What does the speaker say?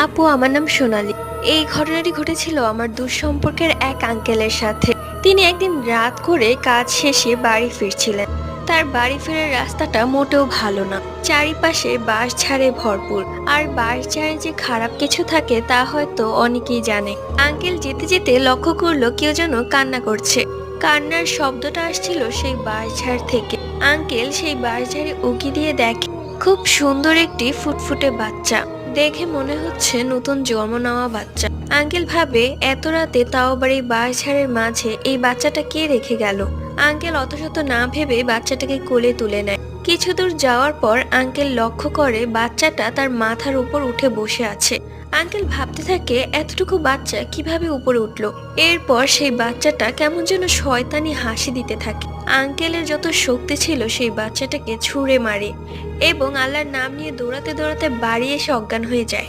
আপু, আমার নাম সোনালী। এই ঘটনাটি ঘটেছিল আমার দূর সম্পর্কের এক আঙ্কেলের সাথে। তিনি একদিন রাত করে কাজ শেষে বাড়ি ফিরছিলেন। তার বাড়ি ফেরার রাস্তাটা মোটেও ভালো না, চারিপাশে বাঁশঝাড়ে ভরপুর। আর বাঁশঝাড়ে যে খারাপ কিছু থাকে তা হয়তো অনেকেই জানে। আঙ্কেল যেতে যেতে লক্ষ্য করলো কেউ যেন কান্না করছে। কান্নার শব্দটা আসছিল সেই বাঁশঝাড় থেকে। আঙ্কেল সেই বাঁশঝাড়ে উঁকি দিয়ে দেখে খুব সুন্দর একটি ফুটফুটে বাচ্চা। দেখে মনে হচ্ছে নতুন জন্ম নেওয়া বাচ্চা। আঙ্কেল ভাবে এত রাতে তাও আবার এই বাঁশঝাড়ের মাঝে এই বাচ্চাটা কে রেখে গেল। আঙ্কেল অত শত না ভেবে বাচ্চাটাকে কোলে তুলে নেয়। কিছু দূর যাওয়ার পর আঙ্কেল লক্ষ্য করে বাচ্চাটা তার মাথার উপর উঠে বসে আছে। আঙ্কেল ভাবতে থাকে এতটুকু বাচ্চা কিভাবে উপরে উঠলো। এরপর সেই বাচ্চাটা কেমন যেন শয়তানি হাসি দিতে থাকে। আঙ্কেলের যত শক্তি ছিল সেই বাচ্চাটাকে ছুঁড়ে মারে এবং আল্লাহর নাম নিয়ে দৌড়াতে দৌড়াতে বাড়ি এসে অজ্ঞান হয়ে যায়।